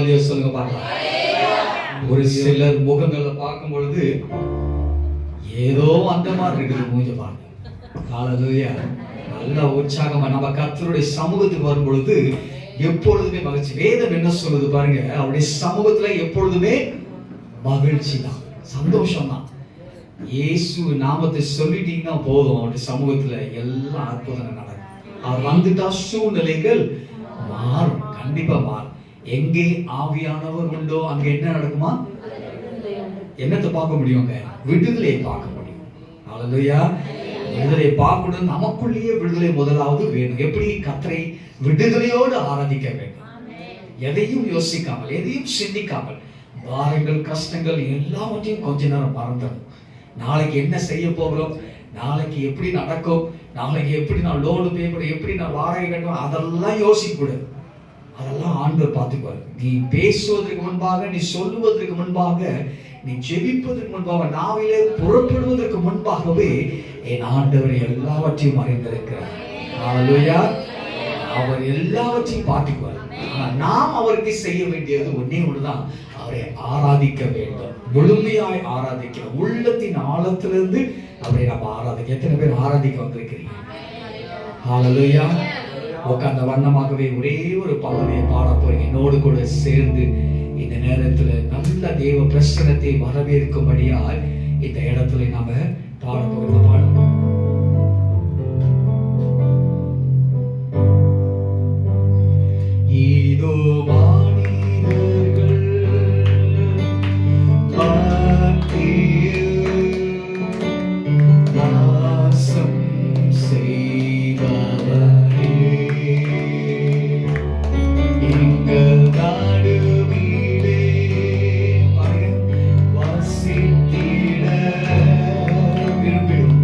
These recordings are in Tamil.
அல்லேலூயா சொல்லுங்க பார்க்கலாம். ஒரு சிலர் முகங்களை பார்க்கும் பொழுது ஏதோ அந்த மாதிரி இருக்குது மூஞ்ச பாருங்க. அல்லேலூயா. நல்ல உற்சாகமா நம்ம கர்த்தருடைய சமூகத்துக்கு வரும் பொழுது எப்பொழுதுமே மகிழ்ச்சி. வேதம் என்ன சொல்லுது பாருங்க, அவருடைய சமூகத்துல எப்பொழுதுமே மகிழ்ச்சி தான், சந்தோஷம் தான். இயேசு நாமத்தை சொல்லிட்டீங்கன்னா போதும், அவருடைய சமூகத்துல எல்லாம் அற்புதம் நடக்கும். அவர் வந்துட்டா சூழ்நிலைகள் மாறும், கண்டிப்பா மாறும். எங்கே ஆவியானவர் உண்டோ அங்க என்ன நடக்குமா? என்னத்தை பார்க்க முடியுங்க? விடுதலையை பார்க்க முடியும். அல்லேலூயா. விடுதலை பார்க்கணும். நமக்குள்ளேயே விடுதலை முதலாவது வேணும். எப்படி? கர்த்தரை விடுதலையோடு ஆராதிக்க வேண்டும். எதையும் யோசிக்காமல், எதையும் சிந்திக்காமல், பாரங்கள் கஷ்டங்கள் எல்லாவற்றையும் கொஞ்ச நேரம் மறந்துடும். நாளைக்கு என்ன செய்ய போகிறோம், நாளைக்கு எப்படி நடக்கும், நாளைக்கு எப்படி நான் லோடு பே பண்ண, எப்படி நான் வாடகை கட்டணும், அதெல்லாம் யோசிக்கூடாது. அதெல்லாம் ஆண்டவர் பார்த்துக்குவார். நீ பேசுவதற்கு முன்பாக, நீ சொல்லுவதற்கு முன்பாக, நீ ஜெபிப்பதற்கு முன்பாக, நாவிலே புறப்படுவதற்கு முன்பாகவே என் ஆண்டவர் எல்லாவற்றையும் அறிந்திருக்கிறார். அல்லேலூயா. அவர் எல்லாவற்றையும் பார்த்துக்குவார். ஆனால் நாம் அவருக்கு செய்ய வேண்டியது ஒன்னே ஒண்ணுதான், அவரை ஆராதிக்க வேண்டும். முழுமையாய் ஆராதிக்கணும். உள்ளத்தின் ஆழத்திலிருந்து அவரை நம்ம ஆராதிக்க. எத்தனை பேர் ஆராதிக்க வந்திருக்கிறீங்க? அல்லேலூயா. உட்கார்ந்த வண்ணமாகவே ஒரே ஒரு பாடலை பாட போறீங்க. என்னோடு கூட சேர்ந்து இந்த நேரத்துல நல்ல தேவ பிரசன்னத்தை வரவேற்கும்படியாய் இந்த இடத்துல நாம பாட போறோம். பாடுவோம். இதோ வானீர்கள் வாசம் செய்பவரே, எங்கள் நடுவிலே வசித்திட விரும்பிடும்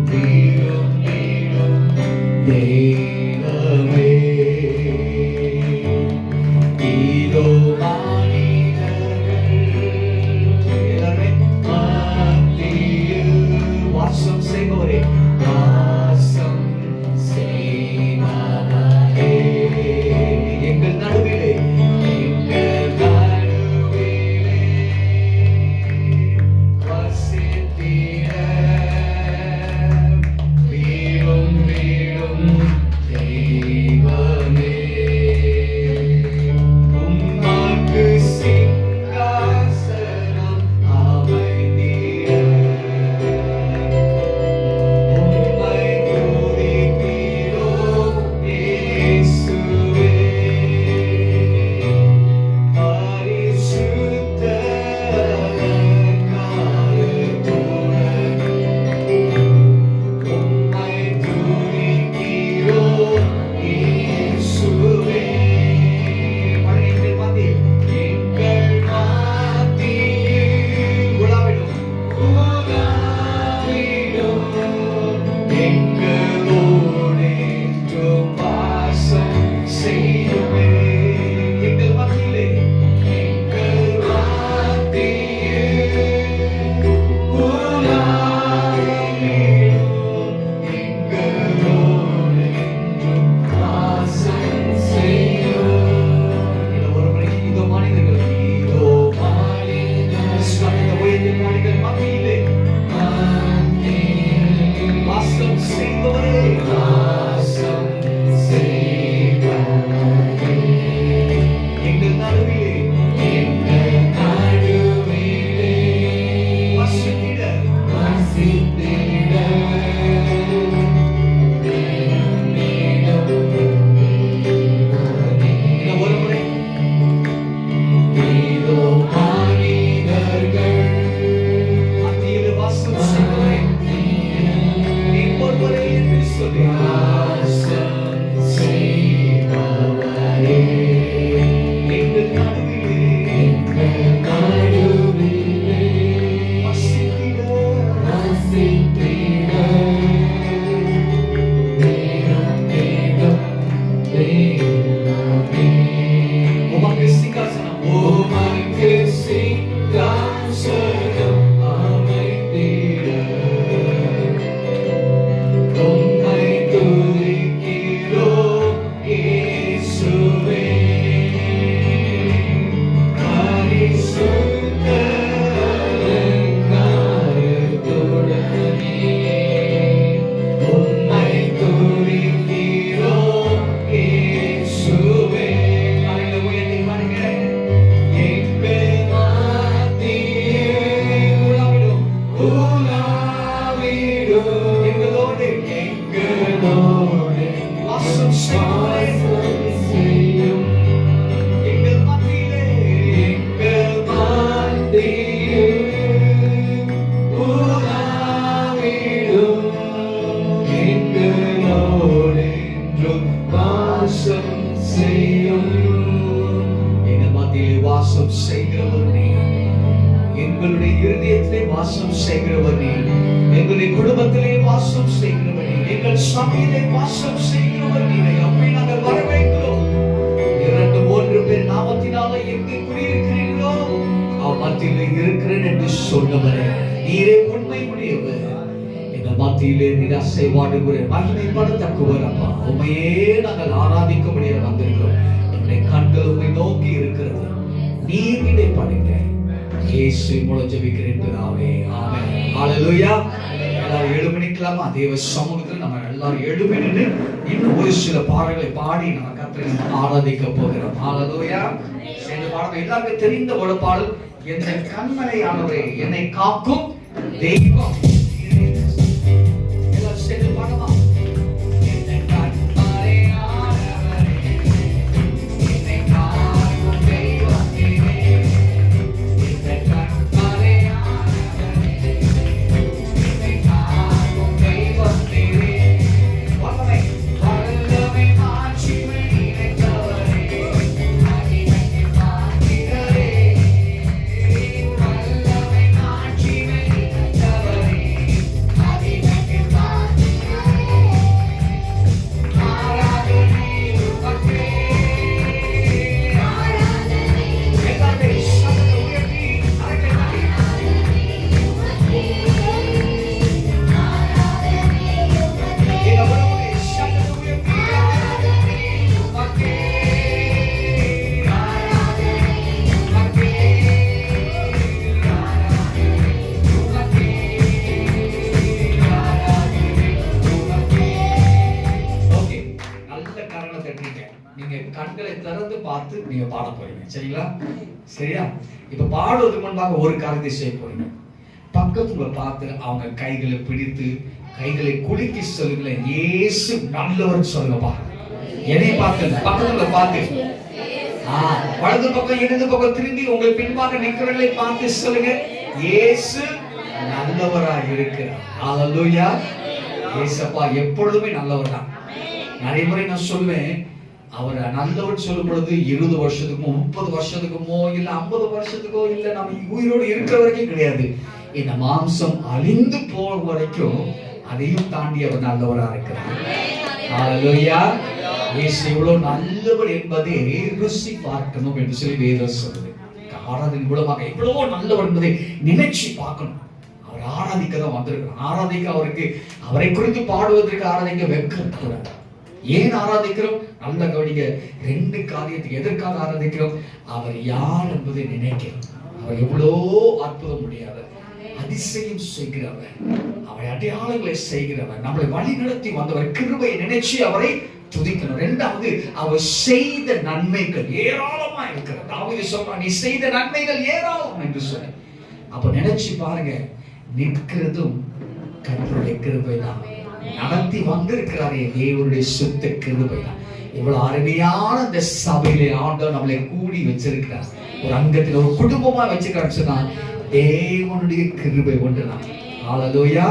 இருதயத்திலே வாசம் செய்கிறவனே, எங்களுடைய குடும்பத்திலே வாசம் செய்கிறவனே, எங்கள் சபையிலே வாசம் செய்கிறவனே, அப்படி நாங்கள் வரவேற்கிறோம். 2-3 பேர் நாமத்தினால எங்கே குடியிருக்கிறீர்களோ மத்தியிலே இருக்கிறேன் என்று சொன்னவரே, நீரே உண்மை உடையவர். எங்கள் மத்தியிலே நீர் அசைவாடுகிற மகிமைப்படத்தக்கவர் அப்பா. உண்மையே நாங்கள் ஆராதிக்க முடிய வந்திருக்கிறோம். என்னுடைய கண்கள் உண்மை நோக்கி இருக்கிறது. நீர் இதை பண்ணுங்க. இயேசு மூலம் ஜெபிக்கிறேன் பிதாவே, ஆமென். ஹல்லேலூயா. எல்லாரும் எழும்பிக்கலாமா? தேவ சமூகத்தில் நம்ம எல்லாரும் எழும்பி நின்று இன்னும் ஒரு சில பாடல்களை பாடி நம்ம கர்த்தரை ஆராதிக்க போகிறோம். ஹல்லேலூயா. இந்த பாடல் எல்லாருக்கும் தெரிந்த ஒரு பாடல். என் கண்மலையானவரே, என்னை காக்கும் தெய்வம். எல்லாரும் சேர்ந்து பாடமா? நீங்க பாட போறீங்க. சரிங்களா? சரியா? இப்ப பாடுவதற்கு முன்பாக ஒரு காரியத்தை செய்ய போறீங்க. பக்கத்துல பார்த்து அவங்க கைகளை பிடித்து கைகளை குலுக்கி சொல்லுங்களேன், இயேசு நல்லவர் சொல்லுங்கப்பா. என்னை பார்த்து பக்கத்துல பார்த்து வலது பக்கம் இடது பக்கம் திரும்பி உங்கள் பின்பாக நிற்கிறவர்களை பார்த்து சொல்லுங்க, இயேசு நல்லவரா இருக்கிறார். ஹல்லேலூயா. இயேசப்பா எப்பொழுதுமே நல்லவர் தான். நிறைய முறை நான் சொல்வேன், அவர் நல்லவர் சொல்லும் பொழுது 20 வருஷத்துக்குமோ 30 வருஷத்துக்குமோ இல்ல 50 வருஷத்துக்கோ இல்ல நம்ம உயிரோடு இருக்கிற வரைக்கும் கிடையாது. இந்த மாம்சம் அழிந்து போற வரைக்கும் அதையும் தாண்டி அவர் நல்லவரா இருக்கிறார். ஹல்லேலூயா. இயேசு இவ்வளவு நல்லவர் என்பதை ருசி பார்க்கணும் என்று சொல்லி வேதம் சொல்லுது. ஆராதனை மூலமாக எவ்வளவோ நல்லவர் என்பதை நினைச்சு பார்க்கணும். அவர் ஆராதிக்க தான் வந்திருக்கிறோம். ஆராதிக்க அவருக்கு அவரை குறித்து பாடுவதற்கு ஆராதிக்க வெட்கக்கூடாது. ஏன் ஆராதிக்கிறோம்? நல்ல கவனிங்க. 2 காரியத்துக்கு எதற்காக ஆராதிக்கிறோம்? அவர் யார் என்பதை நினைக்கிறோம். அவர் எவ்வளோ அற்புதம் முடியாத அதிசயம் செய்கிறவர், அவரை அடையாளங்களை செய்கிறவர், நம்மளை வழி நடத்தி வந்தவர், கிருபையை நினைச்சு அவரை துதிக்கணும். 2வது, அவர் செய்த நன்மைகள் ஏராளமா இருக்கிறது. தாவீது சொல்றான், நீ செய்த நன்மைகள் ஏராளம் என்று சொன்ன. அப்ப நினைச்சு பாருங்க, நிற்கிறதும் கர்த்தருடைய கிருபை தான். நடத்தி வந்திருக்கிறாரே தேவனுடைய சுத்த கிருபை தான். இவ்வளவு அருமையான இந்த சபையிலே ஆண்டவர் நம்மளை கூடி வச்சிருக்கிறார். ஒரு அங்கத்தில் ஒரு குடும்பமா வச்சிருக்காரு சொன்னா தேவனுடைய கிருபை ஒன்றுதான். ஹல்லேலூயா.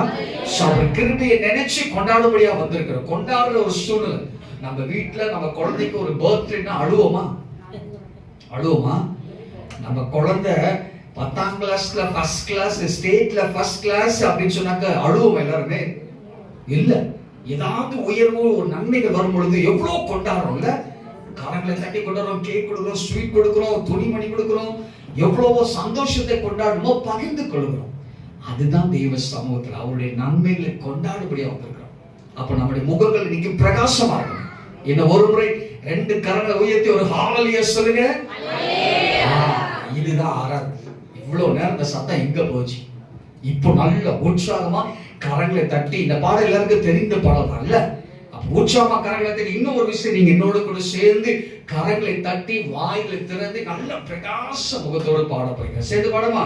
அவர் கிருபையை நினைச்சு கொண்டாடும்படியா வந்திருக்கிறோம். கொண்டாடுற ஒரு சூழ்நிலை. நம்ம வீட்டுல நம்ம குழந்தைக்கு ஒரு பர்த்டேன்னா அழுவோமா? நம்ம குழந்தை 10ஆம் கிளாஸ்ல ஃபர்ஸ்ட் கிளாஸ், ஸ்டேட்ல ஃபர்ஸ்ட் கிளாஸ் அப்படின்னு சொன்னாக்க அழுவோம் எல்லாருமே? இல்ல. ஏதாவது உயர்வு ஒரு நன்மைகள் வரும் பொழுது எவ்வளவு கொண்டாடுறோம்ல. கரங்களை தட்டி கொண்டாடுறோம், கேக் கொடுக்கிறோம், ஸ்வீட் கொடுக்கிறோம், துணிமணி கொடுக்கிறோம், எவ்வளவோ சந்தோஷத்தை கொண்டாடுமோ பகிர்ந்து கொள்கிறோம். அதுதான் தெய்வ சமூகத்தில் அவருடைய நன்மைகளை கொண்டாடுபடியா வந்திருக்கிறோம். அப்ப நம்முடைய முகங்கள் இன்னைக்கு பிரகாசமா இருக்கும். இந்த ஒரு முறை 2 கரங்களை உயர்த்தி ஒரு ஹல்லேலூயா சொல்லுங்க. இதுதான் ஆராதனை. இவ்வளவு நேரம் இந்த சத்தம் எங்க போச்சு? இப்போ நல்ல உற்சாகமா கரங்களை தட்டி, இந்த பாடல் எல்லாருக்கும் தெரிந்த பாடல் அல்ல. உற்சாகமா கரங்களை தட்டி, இன்னும் ஒரு விஷயம், நீங்க என்னோட கூட சேர்ந்து கரங்களை தட்டி வாயிலை திறந்து நல்ல பிரகாச முகத்தோடு பாட போறீங்க. சேர்ந்து பாடமா?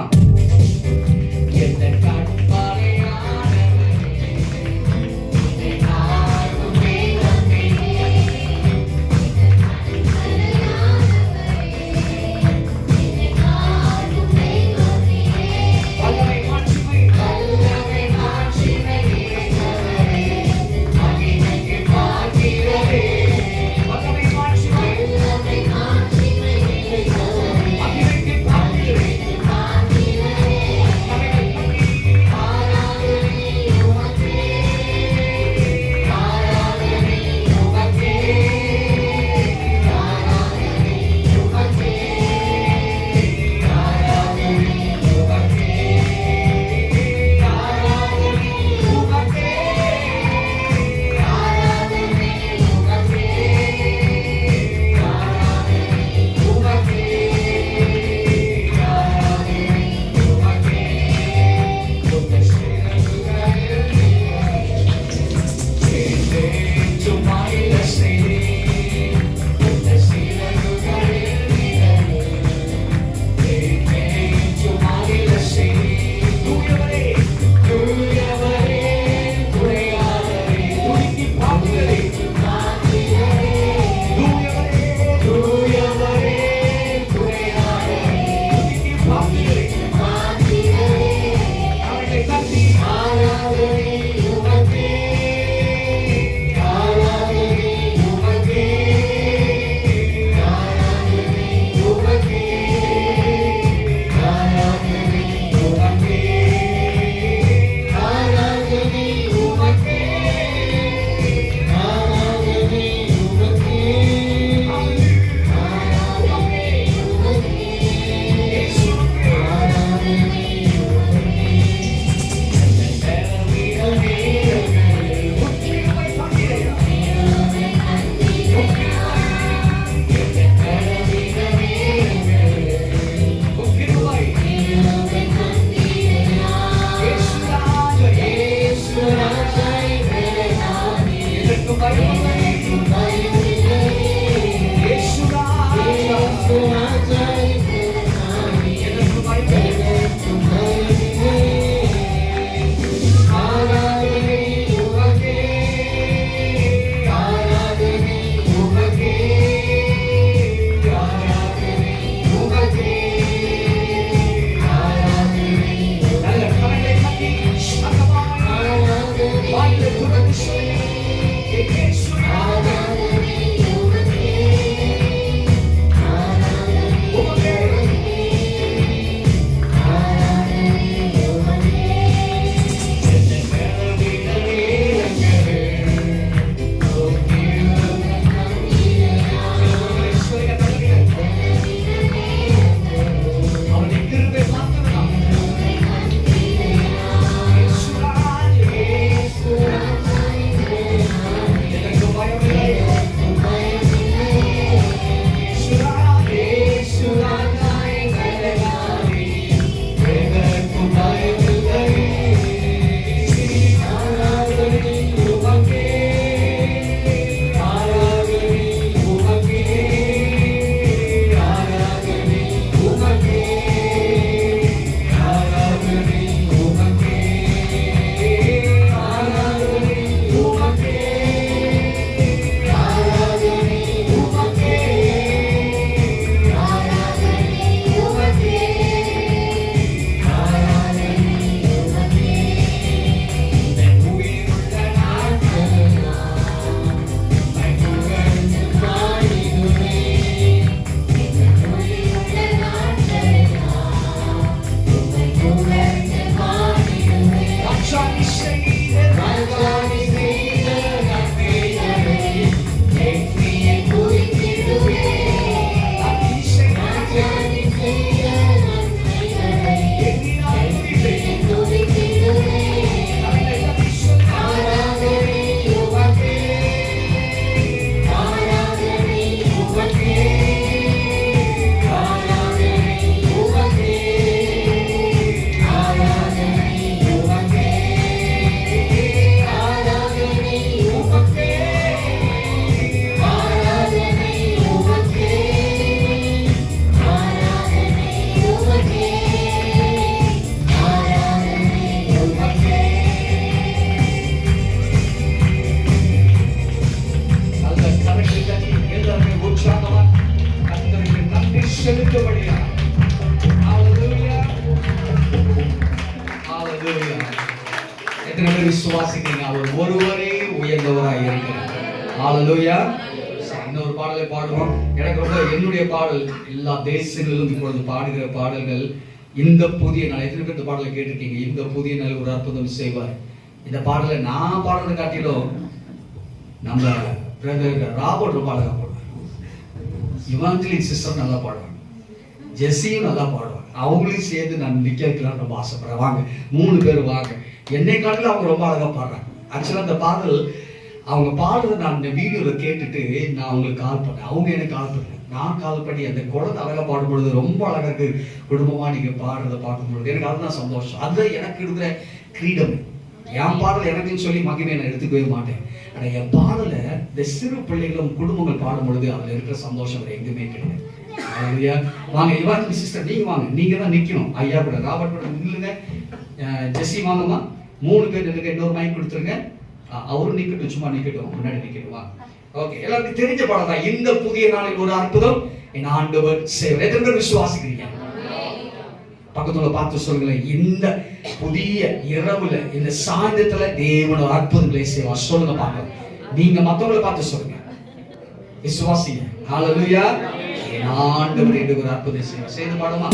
எத்தனை விசுவாசிக்கிறீங்க? அவர் ஒருவரே உயர்ந்தவராய் இருக்கிறார். ஹalleluya. இன்னொரு பாடலை பாடுவோம். எனக்கு ரொம்ப என்னுடைய பாடல் எல்லா தேசங்களிலும் இப்பொழுது பாடுகிற பாடல்கள் இந்த புதிய நாள். எத்தனை பேர் இந்த பாடலை கேட்டிருக்கீங்க? இந்த புதிய நாள் ஒரு அற்புதம் செய்வார். இந்த பாடலை நான் பாடுறதை காட்டிலும் நம்ம பிரதர் ராபர்ட் ரொம்ப அழகா பாடுவார். இவாஞ்சலின் சிஸ்டர் நல்லா பாடுவாங்க, ஜெஸ்ஸியும் நல்லா பாடுவாங்க. அவங்களையும் சேர்ந்து நான் நிக்க வைக்கலாம்னு ரொம்ப ஆசைப்படுறேன். வாங்க 3 பேர் வாங்க. என்னை காட்டிலும் அவங்க ரொம்ப அழகா பாடுறாங்க. ஆக்சுவலா அந்த பாடல் அவங்க பாடுறதை நான் இந்த வீடியோவில் கேட்டுட்டு நான் அவங்களுக்கு கால் பண்ணேன். அவங்க எனக்கு கால் பண்ணேன். நான் கால் பண்ணி அந்த குழந்தை அழகாக பாடும்பொழுது ரொம்ப அழகாக இருக்கு, குடும்பமாக நீங்கள் பாடுறதை பார்க்கும்பொழுது எனக்கு அதுதான் சந்தோஷம். அது எனக்கு இருக்கிற கிரீடம். என் பாடல் எனக்குன்னு சொல்லி மகிமையை நான் எடுத்துக்கவே மாட்டேன். ஆனால் என் பாடலை இந்த சிறு பிள்ளைகளும் குடும்பங்கள் பாடும் பொழுது அதில் இருக்கிற சந்தோஷம் வேறு எங்குமே கிடையாது. வாங்க இவாஞ்சலின் சிஸ்டர், நீங்கள் வாங்க. நீங்கள் தான் நிற்கணும். ஐயா கூட ராபர்ட் கூட நில்லுங்க. ஜெஸ்ஸி வாங்கம்மா. 3 பேர் நில்லுங்க. இன்னொரு மைக் கொடுத்துருங்க. அவரும் நிக்கட்டும், சும்மா நிக்கட்டும், முன்னாடி நிக்கட்டுமா? ஓகே, எல்லாருக்கும் தெரிஞ்ச பாடம் தான். இந்த புதிய நாளில் ஒரு அற்புதம் என் ஆண்டவர் செய்வார். எத்தனை பேர் விசுவாசிக்கிறீங்க? பக்கத்துல பார்த்து சொல்லுங்களேன், இந்த புதிய இரவுல இந்த சாயந்தரத்துல தேவனோட அற்புதங்களை செய்வார். சொல்லுங்க பார்க்கலாம். நீங்க மத்தவங்களை பார்த்து சொல்லுங்க, விசுவாசிங்க. ஹalleluya. என் ஆண்டவர் என்று ஒரு அற்புதம் செய்வார். செய்து பாடுமா?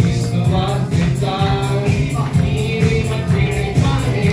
விசுவாசித்தார் நீதிமன்றினை பாடி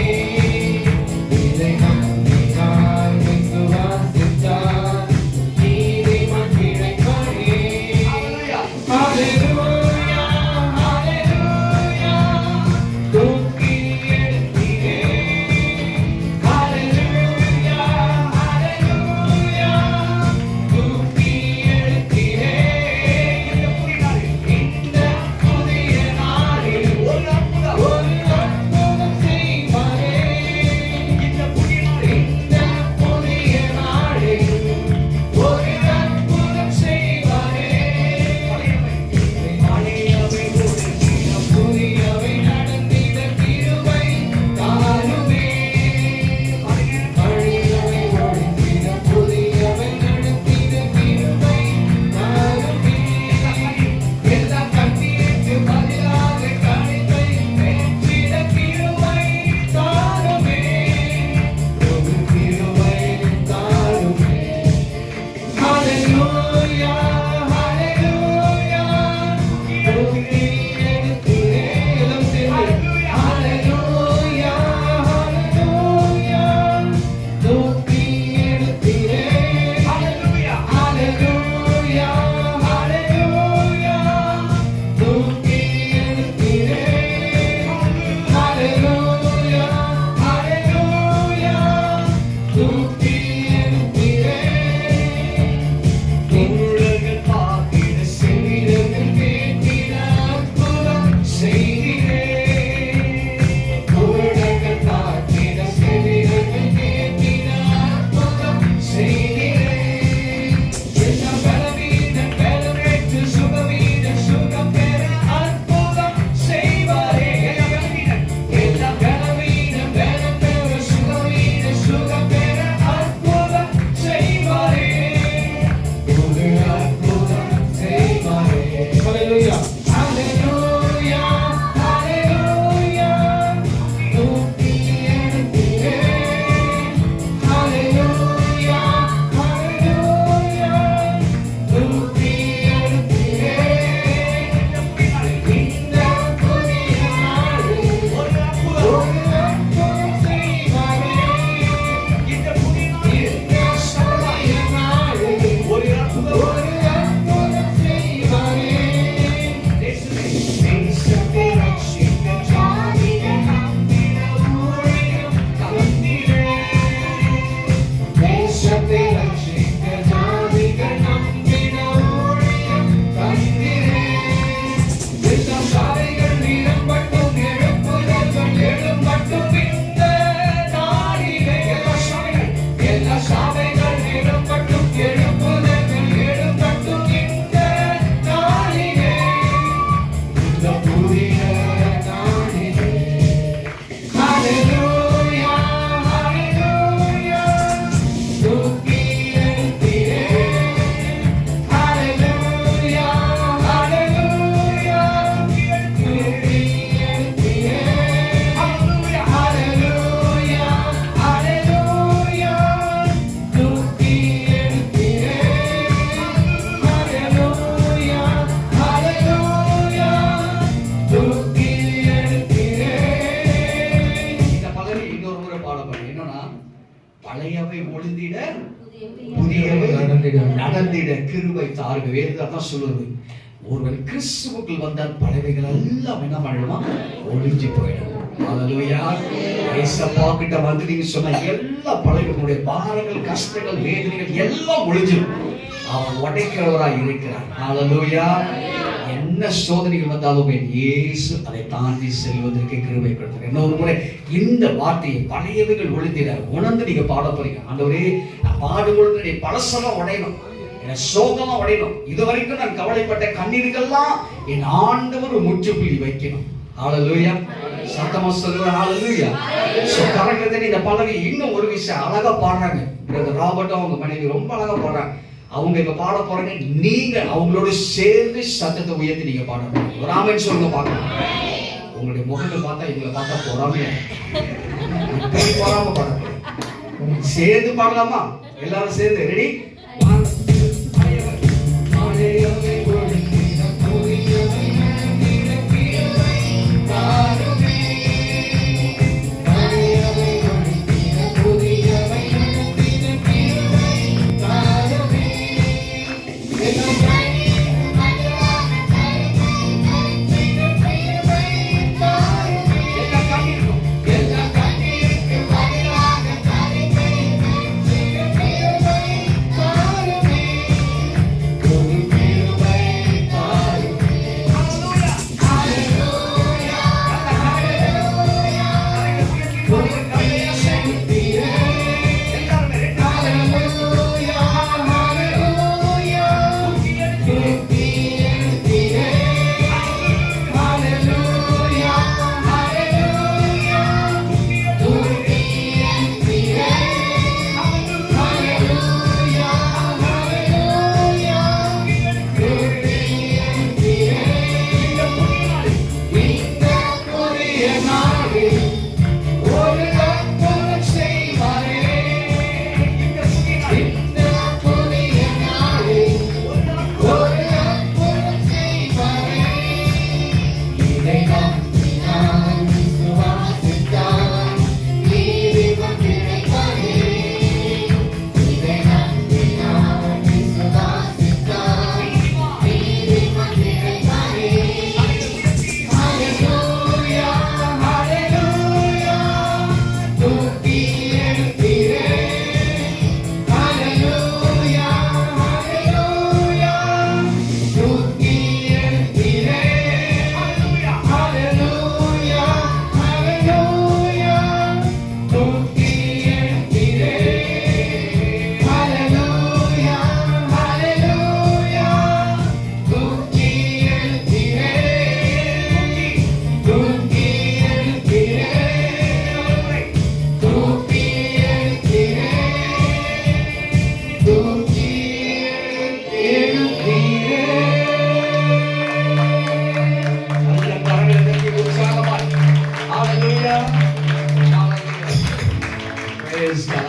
என்னன்னா பழையவை ஒளிந்திட புதியவை நடந்திட கிருபை தாருங்க. வேதம் சொல்லுது, ஒருவன் கிறிஸ்துவுக்குள் வந்தால் பழையவைகள் எல்லாம் என்ன பண்ணிடுமா? ஒளிஞ்சு போயிடும். அல்லேலூயா. ஏசப்பா கிட்ட வந்து நீங்க சொன்ன எல்லா பழையவங்களுடைய பாரங்கள், கஷ்டங்கள், வேதனைகள் எல்லாம் ஒளிஞ்சிடும். அவன் உடைக்கிறவராய் இருக்கிறான். அல்லேலூயா. என்ன சோதனைகள் வந்தாலும் இயேசு அதை தாண்டி செல்வதற்கு கிருபை கொடுத்தார். இன்னொரு முறை இந்த வார்த்தையை பழையவைகள் ஒளிந்திட உணர்ந்து நீங்க பாட போறீங்க. ஆண்டவரே, நான் பாடும்பொழுது பழசெல்லாம் உடையணும், என் சோகமா உடையணும், இதுவரைக்கும் நான் கவலைப்பட்ட கண்ணீருக்கெல்லாம் என் ஆண்டவர் முற்றுப்புள்ளி வைக்கணும். ஹல்லேலூயா. சத்தமா சொல்லுங்க ஹல்லேலூயா. சோ கரெக்ட்டா இந்த பல்லவி இன்னும் ஒரு விஷயம் அழகா பாடுறாங்க. பிரதர் ராபர்ட் அவங்க மனைவி ரொம்ப அழகா பாடுறாங்க. அவங்க இப்ப பாட போறாங்க, நீங்க அவங்களோட சேர்ந்து சத்தத்தை உயர்த்தி நீங்க பாடணும். ஒரு ஆமென் சொல்லுங்க பார்க்கலாம். உங்களுடைய முகத்தை பார்த்தா இவங்களை பார்த்தா பொறாமையா பொறாம பாட சேர்ந்து பாடலாமா? எல்லாரும் சேர்ந்து ரெடி?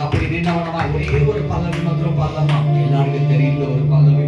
அப்படி நின்னவனமா ஒரே ஒரு பல்லவி மாத்திரம் பாடலாமா? எல்லாருக்கும் தெரிந்த ஒரு பல்லவி.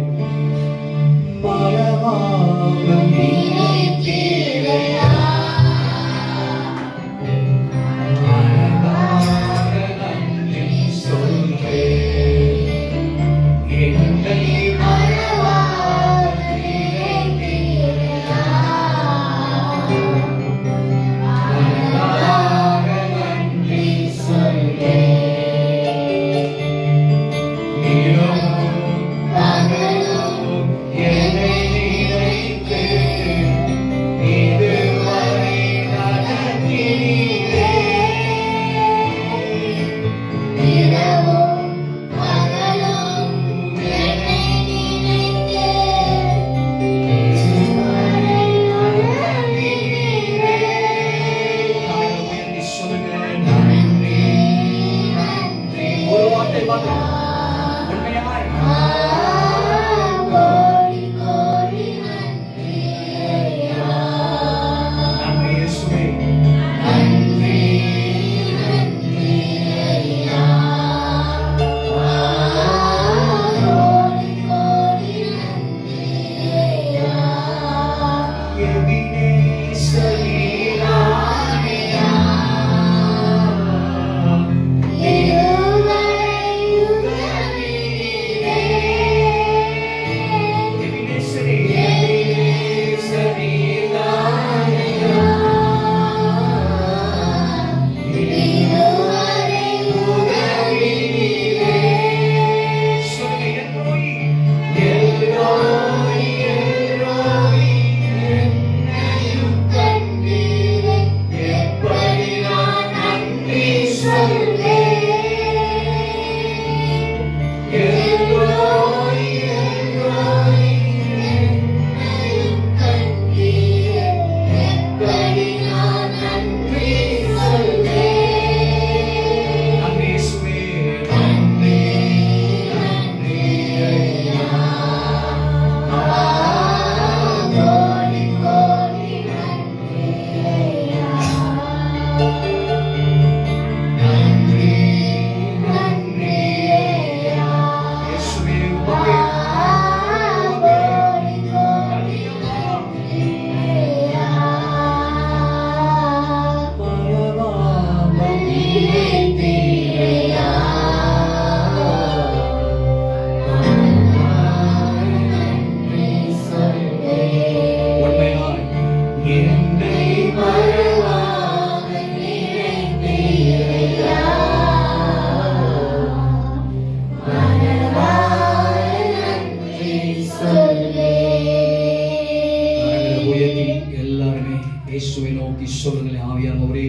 இயேசுவை நோக்கி சொல்லுங்களேன். ஆவியானவரே,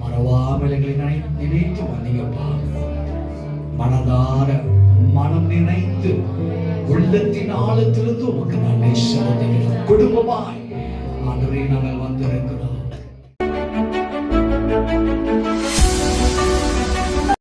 மறவாமல் எங்களை நினைத்து வந்தீங்கப்பா. மனதார மனம் நினைத்து உள்ளத்தின் ஆழத்திலிருந்து உமக்கு நன்மை செலுத்துகிறோம். குடும்பமாய் ஆண்டவரே நாங்கள் வந்திருக்கிறோம்.